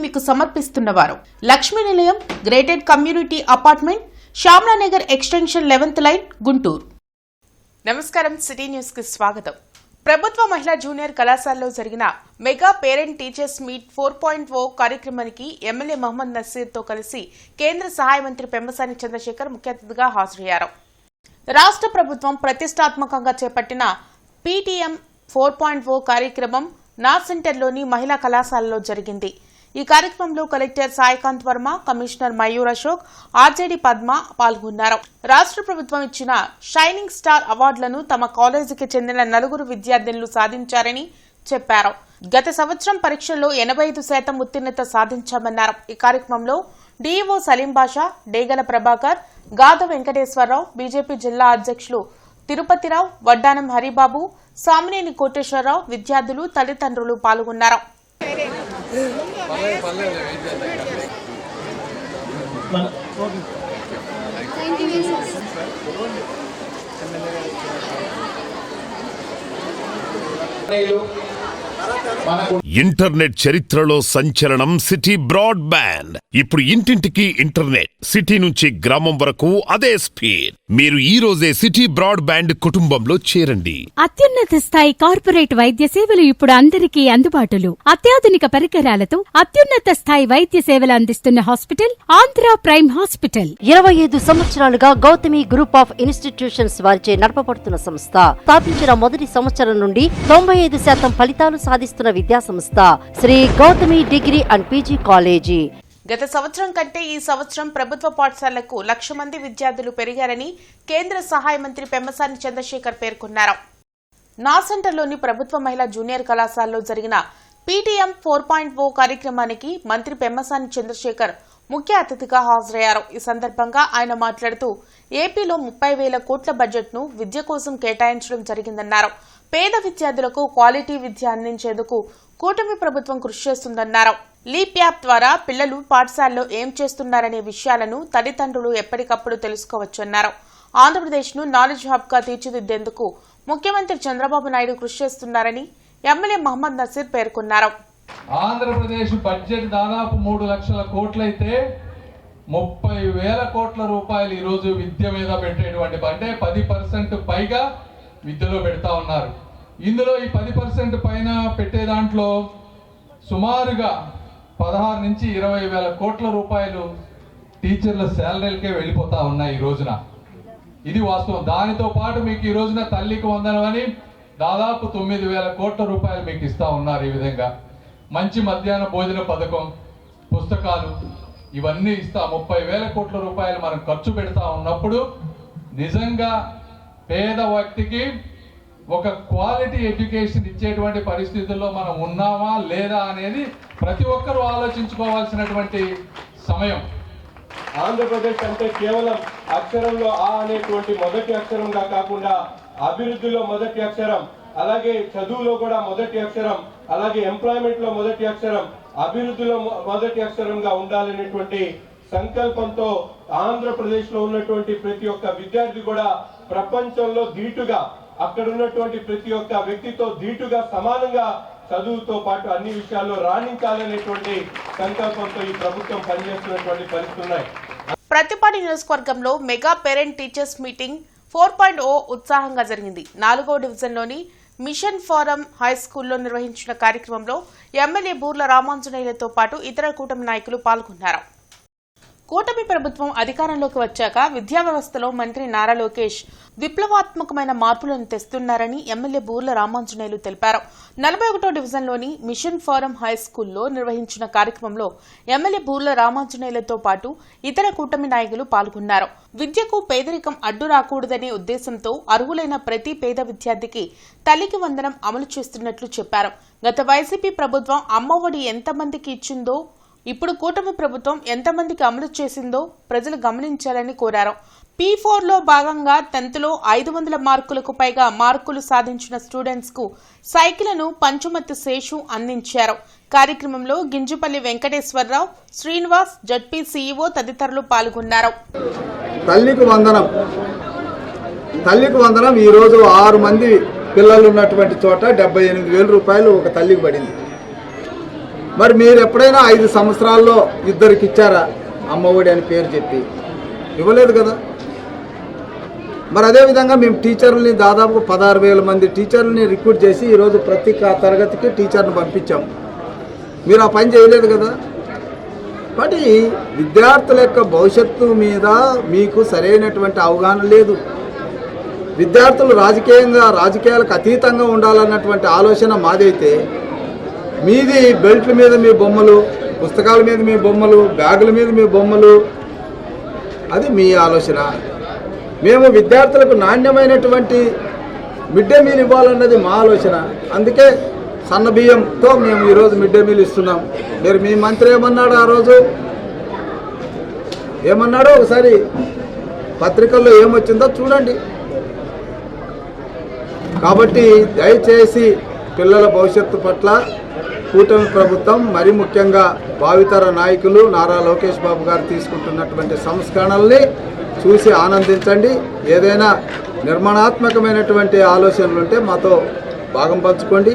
మీకు సమర్పిస్తున్నవారు Lakshmi Nilayam gated community apartment Shyamala Nagar extension 11th line Guntur. నమస్కారం, city news కి స్వాగతం. ప్రభుత్వ మహిళా జూనియర్ కళాశాలలో జరిగిన మెగా పేరెంట్ టీచర్స్ మీట్ 4.0 కార్యక్రమానికి ఎమ్మెల్యే మహమ్మద్ నసీర్ తో కలిసి కేంద్ర సహాయ మంత్రి పెమ్మసాని చంద్రశేఖర్ ముఖ్య అతిథిగా హాజరయ్యారు. రాష్ట్ర ప్రభుత్వం ప్రతిష్టాత్మకంగా చేపట్టిన పీటీఎం 4.0 కార్యక్రమం నా సెంటర్లోని మహిళా కళాశాలలో జరిగింది. ఈ కార్యక్రమంలో collector Saikanth Varma, commissioner Mayur Ashok, RJD Padma పాల్గొన్నారు. రాష్ట్ర ప్రభుత్వం ఇచ్చిన షైనింగ్ స్టార్ అవార్డులను తమ కాలేజీకి చెందిన 4 విద్యార్థినులు సాధించారని చెప్పారు. గత సంవత్సరం పరీక్షల్లో 85% ఉత్తీర్ణత సాధించామన్నారు. ఈ కార్యక్రమంలో డీఈఓ సలీం బాషా, డేగల ప్రభాకర్, గాద వెంకటేశ్వరరావు, బీజేపీ జిల్లా అధ్యక్షులు తిరుపతిరావు, వడ్డానం హరిబాబు, సామినేని కోటేశ్వరరావు, విద్యార్థులు, తల్లిదండ్రులు పాల్గొన్నారు. ఇంటర్నెట్ చరిత్రలో సంచలనం సిటీ బ్రాడ్బ్యాండ్. ఇప్పుడు ఇంటింటికి ఇంటర్నెట్, సిటీ నుంచి గ్రామం వరకు అదే స్పీడ్. మీరు ఈ రోజే సిటీ బ్రాడ్బ్యాండ్ కుటుంబంలో చేరండి. అత్యున్నత స్థాయి కార్పొరేట్ వైద్య సేవలు ఇప్పుడు అందరికీ అందుబాటులో. అత్యాధునిక పరికరాలతో అత్యున్నత స్థాయి వైద్య సేవలు అందిస్తున్న హాస్పిటల్ ఆంధ్ర ప్రైమ్ హాస్పిటల్. 25 సంవత్సరాలుగా గౌతమి గ్రూప్ ఆఫ్ ఇన్స్టిట్యూషన్స్ వారిచే నడపబడుతున్న సంస్థ. స్థాపించిన మొదటి సంవత్సరం నుండి 95% ఫలితాలు సాధిస్తున్న విద్యా సంస్థ Shri Gautami degree and PG college. గత సంవత్సరం కంటే ఈ సంవత్సరం ప్రభుత్వ పాఠశాలలకు 1,00,000 మంది విద్యార్థులు పెరిగారని కేంద్ర సహాయ మంత్రి పెమ్మసాని చంద్రశేఖర్ పేర్కొన్నారు. నా సెంటర్లోని ప్రభుత్వ మహిళా జూనియర్ కళాశాలలో జరిగిన పీటీఎం 4.0 కార్యక్రమానికి మంత్రి పెమ్మసాని చంద్రశేఖర్ ముఖ్య అతిథిగా హాజరయ్యారు. ఈ సందర్భంగా ఆయన మాట్లాడుతూ ఏపీలో 30,000 కోట్ల బడ్జెట్ను విద్య కోసం కేటాయించడం జరిగిందన్నారు. పేద విద్యార్థులకు క్వాలిటీ విద్య అందించేందుకు కూటమి ప్రభుత్వం కృషి చేస్తుందన్నారు. లీప్ యాప్ ద్వారా పిల్లలు పాఠశాలలో ఏం చేస్తున్నారనే విషయాలను తల్లిదండ్రులు ఎప్పటికప్పుడు తెలుసుకోవచ్చన్నారు. ఆంధ్రప్రదేశ్ను నాలెడ్జ్ హబ్గా తీర్చిదిద్దేందుకు ముఖ్యమంత్రి చంద్రబాబు నాయుడు కృషి చేస్తున్నారని ఎమ్మెల్యే మహమ్మద్ నసీర్ పేర్కొన్నారు. ఆంధ్రప్రదేశ్ బడ్జెట్ దాదాపు 3 లక్షల కోట్లయితే 30,000 కోట్ల రూపాయలు ఈరోజు విద్య మీద పెట్టేటువంటి, అంటే 10% పైగా విద్యలో పెడతా ఉన్నారు. ఇందులో ఈ 10% పైన పెట్టే దాంట్లో సుమారుగా 16 నుంచి 20,000 కోట్ల రూపాయలు టీచర్ల శాలరీలకే వెళ్ళిపోతా ఉన్నాయి ఈ రోజున. ఇది వాస్తవం. దానితో పాటు మీకు ఈ రోజున తల్లికి వందనం అని దాదాపు 9,000 కోట్ల రూపాయలు మీకు ఇస్తా ఉన్నారు. ఈ విధంగా మంచి మధ్యాహ్న భోజన పథకం, పుస్తకాలు ఇవన్నీ ఇస్తా 30,000 కోట్ల రూపాయలు మనం ఖర్చు పెడతా ఉన్నప్పుడు నిజంగా పేద వ్యక్తికి ఒక క్వాలిటీ ఎడ్యుకేషన్ ఇచ్చేటువంటి పరిస్థితుల్లో మనం ఉన్నామా లేదా అనేది ప్రతి ఒక్కరూ ఆలోచించుకోవాల్సినటువంటి సమయం. ఆంధ్రప్రదేశ్ అంటే కేవలం అక్షరంలో ఆ అనేటువంటి మొదటి అక్షరంగా కాకుండా అభివృద్ధిలో మొదటి అక్షరం, అలాగే చదువులో కూడా మొదటి అక్షరం, అలాగే ఎంప్లాయ్మెంట్ లో మొదటి అక్షరం, అభివృద్ధిలో మొదటి అక్షరంగా ఉండాలనేటువంటి సంకల్పంతో ఆంధ్రప్రదేశ్ లో ఉన్నటువంటి ప్రతి ఒక్క విద్యార్థి కూడా ప్రపంచంలో ధీటుగా, అక్కడ ఉన్నటువంటి ప్రతి ఒక్క వ్యక్తితో ధీటుగా సమానంగా చదువుతో పాటు అన్ని విషయాల్లో రాణించాలనేటువంటి సంకల్పంతో ఈ ప్రభుత్వం పనిచేస్తున్నటువంటి పరిస్థితులు ఉన్నాయి. ప్రతిపాడు నియోజకవర్గంలో మెగా పేరెంట్ టీచర్స్ మీటింగ్ 4.0 ఉత్సాహంగా జరిగింది. 4వ డివిజన్లోని మిషన్ ఫోరం హై స్కూల్లో నిర్వహించిన కార్యక్రమంలో ఎమ్మెల్యే బూర్ల రామాంజనేయులతో పాటు ఇతర కూటమి నాయకులు పాల్గొన్నారు. కూటమి ప్రభుత్వం అధికారంలోకి వచ్చాక విద్యా వ్యవస్థలో మంత్రి నారా లోకేష్ విప్లవాత్మకమైన మార్పులను తెస్తున్నారని ఎమ్మెల్యే బూర్ల రామాంజనేయులు తెలిపారు. 41వ డివిజన్లోని మిషన్ ఫోరం హై స్కూల్లో నిర్వహించిన కార్యక్రమంలో ఎమ్మెల్యే బూర్ల రామాంజనేయులతో పాటు ఇతర కూటమి నాయకులు పాల్గొన్నారు. విద్యకు పేదరికం అడ్డు రాకూడదనే ఉద్దేశంతో అర్హులైన ప్రతి పేద విద్యార్థికి తల్లికి వందనం అమలు చేస్తున్నట్లు చెప్పారు. గత వైసీపీ ప్రభుత్వం అమ్మఒడి ఎంతమందికి ఇచ్చిందో ఇప్పుడు కూటమి ప్రభుత్వం ఎంతమందికి అమలు చేసిందో ప్రజలు గమనించాలని కోరారు. P4లో భాగంగా 10th లో 500 మార్కులకు పైగా మార్కులు సాధించిన స్టూడెంట్స్ కు సైకిళ్లను పంచుమతి శేషు అందించారు. కార్యక్రమంలో గింజపల్లి వెంకటేశ్వరరావు, శ్రీనివాస్, జడ్పీ సీఈఓ తదితరులు పాల్గొన్నారు. తల్లికి వందనం ఈ రోజు 6 మంది పిల్లలు ఉన్నటువంటి చోట 78,000 రూపాయలు ఒక తల్లికి పడింది. మరి మీరు ఎప్పుడైనా 5 సంవత్సరాల్లో ఇద్దరికి ఇచ్చారా అమ్మఒడి అని పేరు చెప్పి? ఇవ్వలేదు కదా. మరి అదేవిధంగా మేము టీచర్లని దాదాపు 16,000 మంది టీచర్లని రిక్రూట్ చేసి ఈరోజు ప్రతి తరగతికి టీచర్ని పంపించాం. మీరు ఆ పని చేయలేదు కదా. కాబట్టి విద్యార్థుల యొక్క భవిష్యత్తు మీద మీకు సరైనటువంటి అవగాహన లేదు. విద్యార్థులు రాజకీయాలకు అతీతంగా ఉండాలన్నటువంటి ఆలోచన మాదైతే, మీది బెల్ట్ల మీద మీ బొమ్మలు, పుస్తకాల మీద మీ బొమ్మలు, బ్యాగుల మీద మీ బొమ్మలు, అది మీ ఆలోచన. మేము విద్యార్థులకు నాణ్యమైనటువంటి మిడ్ డే మీల్ ఇవ్వాలన్నది మా ఆలోచన. అందుకే సన్న బియ్యంతో మేము ఈరోజు మిడ్ డే మీల్ ఇస్తున్నాం. మీరు మీ మంత్రి ఏమన్నాడు ఆ రోజు? ఏమన్నాడో ఒకసారి పత్రికల్లో ఏమొచ్చిందో చూడండి. కాబట్టి దయచేసి పిల్లల భవిష్యత్తు పట్ల కూటమి ప్రభుత్వం, మరి ముఖ్యంగా భావితర నాయకులు నారా లోకేష్ బాబు గారు తీసుకుంటున్నటువంటి సంస్కరణల్ని చూసి ఆనందించండి. ఏదైనా నిర్మాణాత్మకమైనటువంటి ఆలోచనలు ఉంటే మాతో భాగం పంచుకోండి.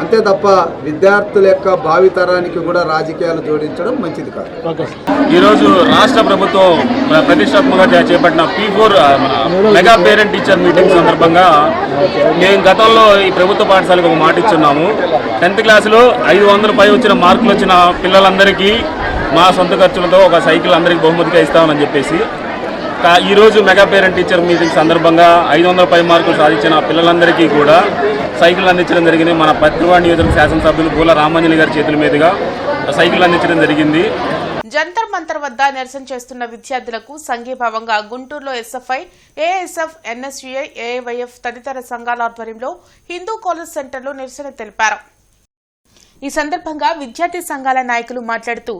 అంతే తప్ప విద్యార్థుల యొక్క భావితరానికి కూడా రాజకీయాలు జోడించడం మంచిది కాదు. ఈరోజు రాష్ట్ర ప్రభుత్వం ప్రతిష్టాత్మకంగా చేపట్టిన P4 mega parent teacher meeting సందర్భంగా మేము గతంలో ఈ ప్రభుత్వ పాఠశాలకు ఒక మాట ఇచ్చున్నాము. 10th క్లాసులో 500 పై వచ్చిన మార్కులు వచ్చిన పిల్లలందరికీ మా సొంత ఖర్చులతో ఒక సైకిల్ అందరికీ బహుమతిగా ఇస్తామని చెప్పేసి, ఈరోజు మెగా పేరెంట్ టీచర్ మీటింగ్ సందర్భంగా 500 పై మార్కులు సాధించిన పిల్లలందరికీ కూడా సైకిల్ అందించడం జరిగింది. మన పత్రివాడ నియోజకవర్గ శాసనసభ్యులు బూల రామాంజలి గారి చేతుల మీదుగా సైకిల్ అందించడం జరిగింది. జంతర్ మంతర్ వద్ద నిరసన చేస్తున్న విద్యార్థులకు సంఘీభావంగా గుంటూరులో ఎస్ఎఫ్ఐ, ఏఎస్ఎఫ్, ఎన్ఎస్యుఐ, ఏఐవైఎఫ్ తదితర సంఘాల ఆధ్వర్యంలో హిందూ కాలేజ్ సెంటర్లో నిరసన తెలిపారు. ఈ సందర్భంగా విద్యార్థి సంఘాల నాయకులు మాట్లాడుతూ,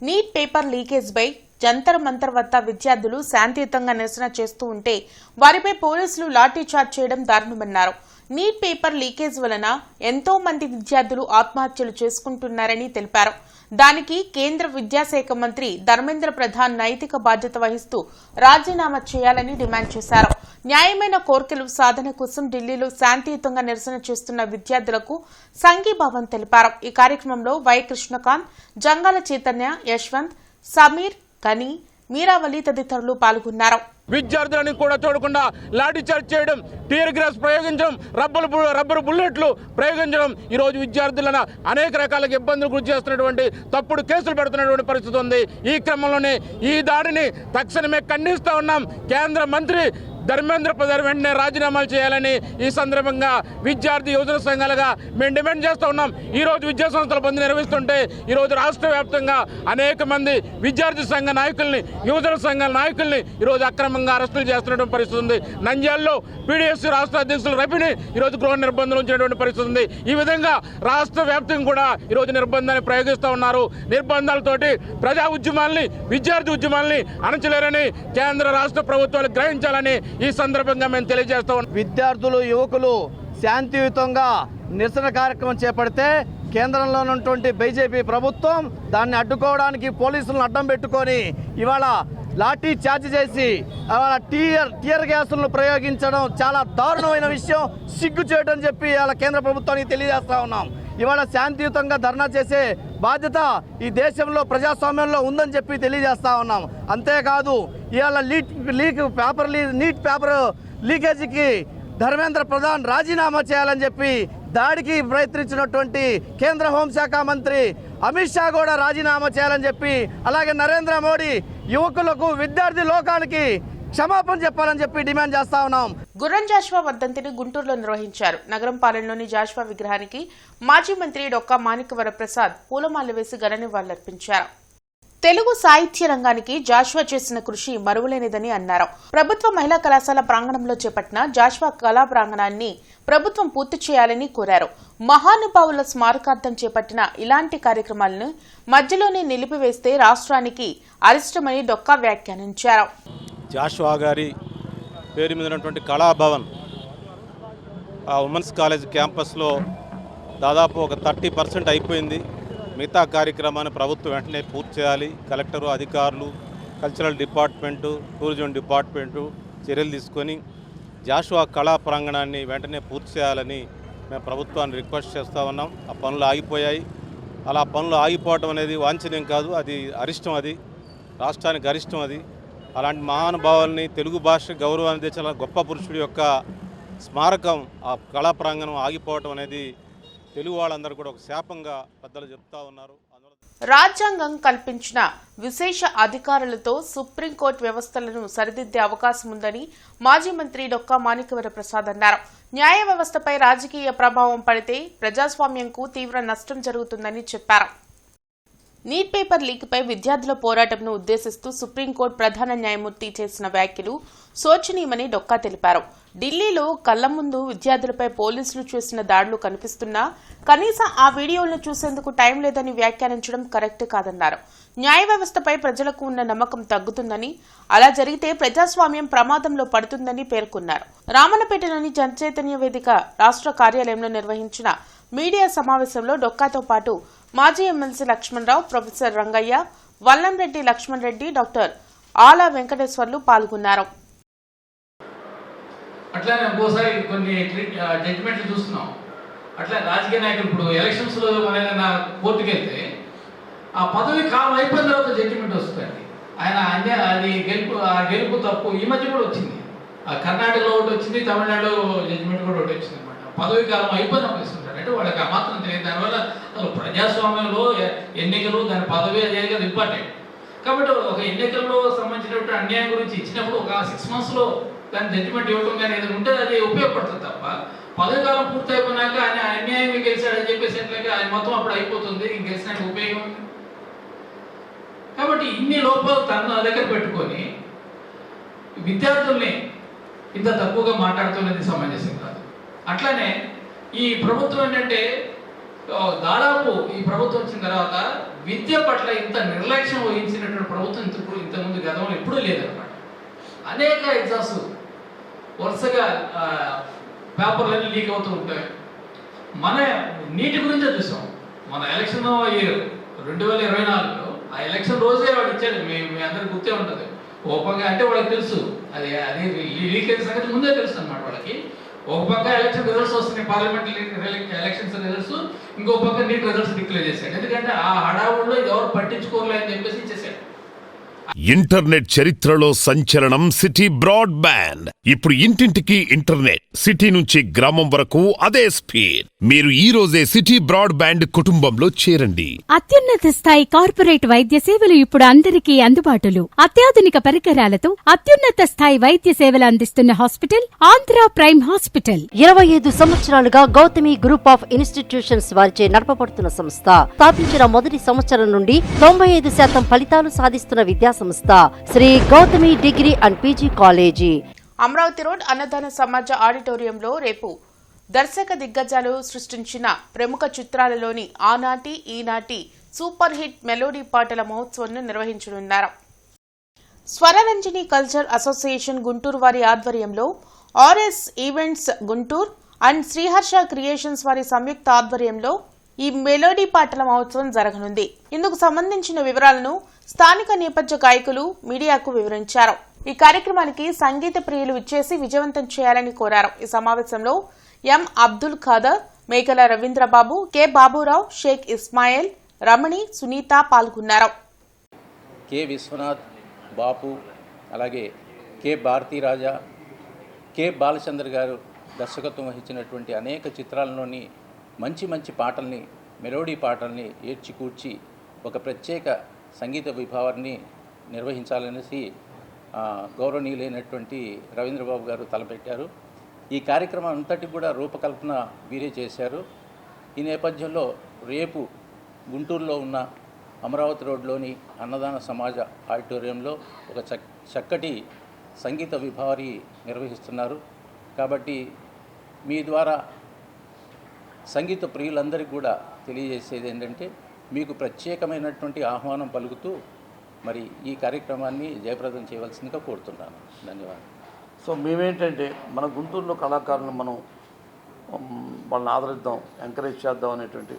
నీట్ పేపర్ లీకేజ్ పై జంతర్ మంతర్ వద్ద విద్యార్థులు శాంతియుతంగా నిరసన చేస్తూ ఉంటే వారిపై పోలీసులు లాఠీచార్జ్ చేయడం దారుణమన్నారు. నీట్ పేపర్ లీకేజ్ వలన ఎంతో మంది విద్యార్థులు ఆత్మహత్యలు చేసుకుంటున్నారని తెలిపారు. దానికి కేంద్ర విద్యాశాఖ మంత్రి ధర్మేంద్ర ప్రధాన్ నైతిక బాధ్యత వహిస్తూ రాజీనామా చేయాలని డిమాండ్ చేశారు. న్యాయమైన కోర్కెల సాధన కోసం ఢిల్లీలో శాంతియుతంగా నిరసన చేస్తున్న విద్యార్థులకు సంఘీభావం తెలిపారు. ఈ కార్యక్రమంలో వై కృష్ణకాంత్, జంగాల చైతన్య, యశ్వంత్, సమీర్, కని, మీరావళి తదితరులు పాల్గొన్నారు. విద్యార్థులను కూడా చూడకుండా లాఠీ చార్జ్ చేయడం, టీయర్ గ్యాస్ ప్రయోగించడం, రబ్బరు బుల్లెట్లు ప్రయోగించడం ఈరోజు విద్యార్థులను అనేక రకాల ఇబ్బందులు గురి చేస్తున్నటువంటి తప్పుడు కేసులు పెడుతున్నటువంటి పరిస్థితి ఉంది. ఈ క్రమంలోనే ఈ దాడిని తక్షణమే ఖండిస్తూ ఉన్నాం. కేంద్ర మంత్రి ధర్మేంద్ర ప్రధాన్ వెంటనే రాజీనామాలు చేయాలని ఈ సందర్భంగా విద్యార్థి యువజన సంఘాలుగా మేము డిమాండ్ చేస్తూ ఉన్నాం. ఈరోజు విద్యా సంస్థల బంద్ నిర్వహిస్తుంటే ఈరోజు రాష్ట్ర వ్యాప్తంగా అనేక మంది విద్యార్థి సంఘ నాయకుల్ని, యువజన సంఘాల నాయకుల్ని ఈరోజు అక్రమంగా అరెస్టులు చేస్తున్నటువంటి పరిస్థితి ఉంది. నంద్యాలలో PDSC రాష్ట్ర అధ్యక్షులు రవిని ఈరోజు గృహ నిర్బంధం ఉంచినటువంటి పరిస్థితి ఉంది. ఈ విధంగా రాష్ట్ర వ్యాప్తంగా కూడా ఈరోజు నిర్బంధాన్ని ప్రయోగిస్తూ ఉన్నారు. నిర్బంధాలతోటి ప్రజా ఉద్యమాల్ని, విద్యార్థి ఉద్యమాల్ని అణచలేరని కేంద్ర రాష్ట్ర ప్రభుత్వాలు గ్రహించాలని ఈ సందర్భంగా మేము తెలియజేస్తా ఉన్నాం. విద్యార్థులు, యువకులు శాంతియుతంగా నిరసన కార్యక్రమం చేపడితే కేంద్రంలో ఉన్నటువంటి బీజేపీ ప్రభుత్వం దాన్ని అడ్డుకోవడానికి పోలీసులను అడ్డం పెట్టుకొని ఇవాళ లాఠీ చార్జ్ చేసి టీయర్ గ్యాసులను ప్రయోగించడం చాలా దారుణమైన విషయం. సిగ్గు చేయడం చెప్పి ఇవాళ కేంద్ర ప్రభుత్వానికి తెలియజేస్తా ఉన్నాం. ఇవాళ శాంతియుతంగా ధర్నా చేసే బాధ్యత ఈ దేశంలో ప్రజాస్వామ్యంలో ఉందని చెప్పి తెలియజేస్తా ఉన్నాం. అంతేకాదు ఇవాళ నీట్ పేపర్ లీకేజీకి ధర్మేంద్ర ప్రధాన్ రాజీనామా చేయాలని చెప్పి దాడికి ప్రయత్నించినటువంటి కేంద్ర హోంశాఖ మంత్రి అమిత్ షా కూడా రాజీనామా చేయాలని చెప్పి, అలాగే నరేంద్ర మోడీ యువకులకు, విద్యార్థి లోకానికి క్షమాపణ చెప్పాలని చెప్పి డిమాండ్ చేస్తా ఉన్నాం. గుర్రం జాషువా వర్ధంతిని గుంటూరులో నిర్వహించారు. నగరం పాలెంలోని జాషువా విగ్రహానికి మాజీ మంత్రి డొక్కా మాణిక్యవర ప్రసాద్ పూలమాల వేసి ఘన నివాళులర్పించారు. తెలుగు సాహిత్య రంగానికి జాషువా చేసిన కృషి మరువలేనిదని అన్నారు. ప్రభుత్వ మహిళా కళాశాల ప్రాంగణంలో చేపట్టిన జాషువా కళా ప్రాంగణాన్ని ప్రభుత్వం పూర్తి చేయాలని కోరారు. మహానుభావుల స్మారకార్థం చేపట్టిన ఇలాంటి కార్యక్రమాలను మధ్యలోనే నిలిపివేస్తే రాష్ట్రానికి అరిష్టమని డొక్కా వ్యాఖ్యానించారు. జాషువా గారి పేరు మీద ఉన్నటువంటి కళాభవన్ ఆ ఉమెన్స్ కాలేజ్ క్యాంపస్లో దాదాపు ఒక 30% అయిపోయింది. మిగతా కార్యక్రమాన్ని ప్రభుత్వం వెంటనే పూర్తి చేయాలి. కలెక్టరు, అధికారులు, కల్చరల్ డిపార్ట్మెంటు, టూరిజం డిపార్ట్మెంటు చర్యలు తీసుకొని జాషువా కళా ప్రాంగణాన్ని వెంటనే పూర్తి చేయాలని మేము ప్రభుత్వాన్ని రిక్వెస్ట్ చేస్తూ ఉన్నాం. ఆ పనులు ఆగిపోయాయి. అలా పనులు ఆగిపోవటం అనేది వాంఛనీయం కాదు, అది అరిష్టం, అది రాష్ట్రానికి అరిష్టం. అది అలాంటి మహానుభావుల్ని, తెలుగు భాష గౌరవాన్ని తెచ్చిన గొప్ప పురుషుడి యొక్క స్మారకం, ఆ కళా ప్రాంగణం ఆగిపోవటం అనేది తెలుగు వాళ్ళందరూ కూడా ఒక శాపంగా పెద్దలు చెప్తా ఉన్నారు. రాజ్యాంగం కల్పించిన విశేష అధికారులతో సుప్రీంకోర్టు వ్యవస్థలను సరిదిద్దే అవకాశం ఉందని మాజీ మంత్రి డొక్కా మాణిక్యవర ప్రసాద్ అన్నారు. న్యాయ వ్యవస్థపై రాజకీయ ప్రభావం పడితే ప్రజాస్వామ్యంకు తీవ్ర నష్టం జరుగుతుందని చెప్పారు. నీట్ పేపర్ లీక్పై విద్యార్థుల పోరాటంను ఉద్దేశిస్తూ సుప్రీంకోర్టు ప్రధాన న్యాయమూర్తి చేసిన వ్యాఖ్యలు శోచనీయమని డొక్కా తెలిపారు. ఢిల్లీలో కళ్ల ముందు విద్యార్థులపై పోలీసులు చేసిన దాడులు కనిపిస్తున్నా కనీసం ఆ వీడియోలను చూసేందుకు టైం లేదని వ్యాఖ్యానించడం కరెక్ట్ కాదన్నారు. న్యాయ వ్యవస్థపై ప్రజలకు ఉన్న నమ్మకం తగ్గుతుందని, అలా జరిగితే ప్రజాస్వామ్యం ప్రమాదంలో పడుతుందని పేర్కొన్నారు. రామన్నపేటలోని జనచైతన్య వేదిక రాష్ట్ర కార్యాలయంలో నిర్వహించిన మీడియా సమావేశంలో డొక్కాతో పాటు మాజీ MLC Lakshmanarao, professor Rangaiah, Vallamreddy Lakshman Reddy, doctor Ala Venkateswarlu పాల్గొన్నారు. అట్లానే ఇంకోసారి కొన్ని జడ్జిమెంట్లు చూస్తున్నాం. అట్లా రాజకీయ నాయకులు ఇప్పుడు ఎలక్షన్స్లో మన ఏదైనా కోర్టుకు వెళ్తే ఆ పదవి కాలం అయిపోయిన తర్వాత జడ్జిమెంట్ వస్తుంది. ఆయన అది గెలుపు తప్పు. ఈ మధ్య కూడా వచ్చింది, కర్ణాటకలో ఒకటి వచ్చింది, తమిళనాడు జడ్జిమెంట్ కూడా ఒకటి వచ్చింది అనమాట. పదవి కాలం అయిపోయినప్పుడు ఇస్తుంటారు అంటే వాళ్ళకి ఆ మాత్రం తెలియదు. దానివల్ల అసలు ప్రజాస్వామ్యంలో ఎన్నికలు దాని పదవి అనేది ఇంపార్టెంట్. కాబట్టి ఒక ఎన్నికల్లో సంబంధించినటువంటి అన్యాయం గురించి ఇచ్చినప్పుడు ఒక 6 monthsలో దాని జడ్జిమెంట్ ఇవ్వడం కానీ ఏదైనా ఉంటే అది ఉపయోగపడుతుంది తప్ప పదవి కాలం పూర్తి అయిపోయినాక ఆయన అన్యాయంగా గెలిచాడని చెప్పేసి ఎట్లాగా ఆయన మొత్తం అప్పుడు అయిపోతుంది, ఇంక గెలిచినట్టు ఉపయోగం ఉంది. కాబట్టి ఇన్ని లోపాలు తన దగ్గర పెట్టుకొని విద్యార్థుల్ని ఇంత తక్కువగా మాట్లాడుతున్నది సమంజసం కాదు. అట్లానే ఈ ప్రభుత్వం ఏంటంటే దాదాపు ఈ ప్రభుత్వం వచ్చిన తర్వాత విద్య పట్ల ఇంత నిర్లక్ష్యం వహించినటువంటి ప్రభుత్వం ఇంతకుముందు గతంలో ఎప్పుడూ లేదన్నమాట. అనేక ఎగ్జామ్స్ వరుసగా పేపర్లన్నీ లీక్ అవుతూ ఉంటాయి. మన నీటి గురించే చూసాం. మన ఎలక్షన్ ఇయర్ 2024లో ఆ ఎలక్షన్ రోజే వాడు ఇచ్చాడు. మీ అందరికి గుర్తే ఉంటుంది. ఒక పక్క అంటే వాళ్ళకి తెలుసు అది లీక్ అయిన సంగతి ముందే తెలుసు అనమాట వాళ్ళకి. ఒక పక్క ఎలక్షన్ రిజల్ట్స్ వస్తున్నాయి, పార్లమెంటరీ ఎలక్షన్స్ రిజల్ట్స్, ఇంకో పక్క నీట్ రిజల్ట్స్ డిక్లేర్ చేశాడు. ఎందుకంటే ఆ హడావుల్లో ఎవరు పట్టించుకోలే అని చెప్పేసి ఇచ్చేసాడు. ఇంటర్నెట్ చరిత్రలో సంచలనం సిటీ బ్రాడ్బ్యాండ్. ఇప్పుడు ఇంటింటికి ఇంటర్నెట్, సిటీ నుంచి గ్రామం వరకు అదే స్పీడ్. మీరు ఈ రోజే సిటీ బ్రాడ్బ్యాండ్ కుటుంబంలో చేరండి. అత్యున్నత స్థాయి కార్పొరేట్ వైద్య సేవలు ఇప్పుడు అందరికీ అందుబాటులో. అత్యాధునిక పరికరాలతో అత్యున్నత స్థాయి వైద్య సేవలు అందిస్తున్న హాస్పిటల్ ఆంధ్ర ప్రైమ్ హాస్పిటల్. 25 సంవత్సరాలుగా గౌతమి గ్రూప్ ఆఫ్ ఇన్స్టిట్యూషన్స్ వారిచే నడపబడుతున్న సంస్థ. స్థాపించిన మొదటి సంవత్సరం నుండి 95% ఫలితాలు సాధిస్తున్న విద్యా సంస్థ Shri Gautami degree and PG college. Amaravati road అన్నదాన సమాజ ఆడిటోరియంలో రేపు దర్శక దిగ్గజాలు సృష్టించిన ప్రముఖ చిత్రాలలోని ఆనాటి ఈనాటి సూపర్ హిట్ మెలోడీ పాటల మహోత్సవాన్ని నిర్వహించనున్నారు. స్వరరంజని కల్చర్ అసోసియేషన్ గుంటూరు వారి ఆధ్వర్యంలో RS events Guntur and Sriharsha creations వారి సంయుక్త ఆధ్వర్యంలో ఈ మెలోడీ పాటల మహోత్సవం జరగనుంది. ఇందుకు సంబంధించిన వివరాలను స్థానిక నేపథ్య గాయకులు మీడియాకు వివరించారు. ఈ కార్యక్రమానికి సంగీత ప్రియులు ఇచ్చేసి విజయవంతం చేయాలని కోరారు. ఈ సమావేశంలో ఎం అబ్దుల్ ఖాదర్, మేకల రవీంద్రబాబు, కె బాబురావు, షేక్ ఇస్మాయిల్, రమణి, సునీత పాల్గొన్నారు. కె విశ్వనాథ్, బాపు, అలాగే కె భారతీరాజా, కె బాలచంద్ర గారు దర్శకత్వం వహించినటువంటి అనేక చిత్రాలలోని మంచి మంచి పాటల్ని, మెలోడీ పాటల్ని ఏర్చికూర్చి ఒక ప్రత్యేక సంగీత విభావాన్ని నిర్వహించాలనేసి గౌరవనీయులైనటువంటి రవీంద్రబాబు గారు తలపెట్టారు. ఈ కార్యక్రమం అంతటి కూడా రూపకల్పన వీరే చేశారు. ఈ నేపథ్యంలో రేపు గుంటూరులో ఉన్న అమరావతి రోడ్లోని అన్నదాన సమాజ ఆడిటోరియంలో ఒక చక్కటి సంగీత విభావరి నిర్వహిస్తున్నారు. కాబట్టి మీ ద్వారా సంగీత ప్రియులందరికీ కూడా తెలియజేసేది ఏంటంటే మీకు ప్రత్యేకమైనటువంటి ఆహ్వానం పలుకుతూ మరి ఈ కార్యక్రమాన్ని జయప్రదం చేయవలసిందిగా కోరుతున్నాను. ధన్యవాదాలు. సో మేమేంటంటే మన గుంటూరులో కళాకారులను మనం వాళ్ళని ఆదరిద్దాం, ఎంకరేజ్ చేద్దాం అనేటువంటి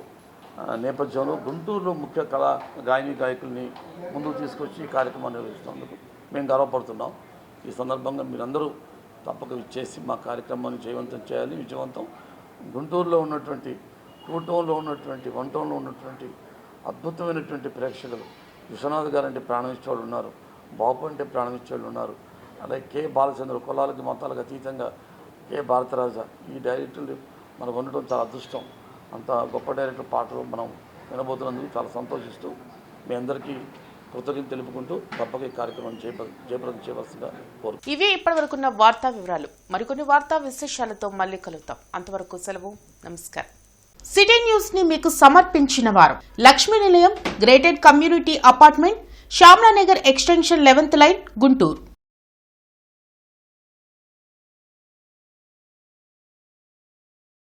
నేపథ్యంలో గుంటూరులో ముఖ్య గాయని గాయకుల్ని ముందుకు తీసుకొచ్చి ఈ కార్యక్రమాన్ని నిర్వహిస్తున్నందుకు మేము గర్వపడుతున్నాం. ఈ సందర్భంగా మీరందరూ తప్పక ఇచ్చేసి మా కార్యక్రమాన్ని జయవంతం చేయాలి. విజయవంతం గుంటూరులో ఉన్నటువంటి 2 టౌన్లో ఉన్నటువంటి 1 టౌన్లో ఉన్నటువంటి అద్భుతమైనటువంటి ప్రేక్షకులు. విశ్వనాథ్ గారు అంటే ప్రాణం ఇచ్చేవాళ్ళు ఉన్నారు, బాపు అంటే ప్రాణం ఇచ్చేవాళ్ళు ఉన్నారు. అలాగే కె బాలచంద్ర, కులాలకి మతాలకు అతీతంగా కె భారతరాజ, ఈ డైరెక్టర్లు మనకు ఉండటం చాలా అదృష్టం. అంత గొప్ప డైరెక్టర్ పాటలు మనం వినబోతున్నందుకు చాలా సంతోషిస్తూ మీ అందరికీ కృతజ్ఞతలు తెలుపుకుంటూ తప్పక ఈ కార్యక్రమం జయప్రదం చేయవలసిందిగా కోరుతున్నాను. ఇవే ఇప్పటివరకున్న వార్తా వివరాలు. మరికొన్ని వార్తా విశేషాలతో మళ్ళీ కలుద్దాం. అంతవరకు సెలవు. నమస్కారం. సిటీ న్యూస్ ని మీకు సమర్పించిన వారు Lakshmi Nilayam, gated community apartment, Shyamala Nagar extension 11th line, Guntur.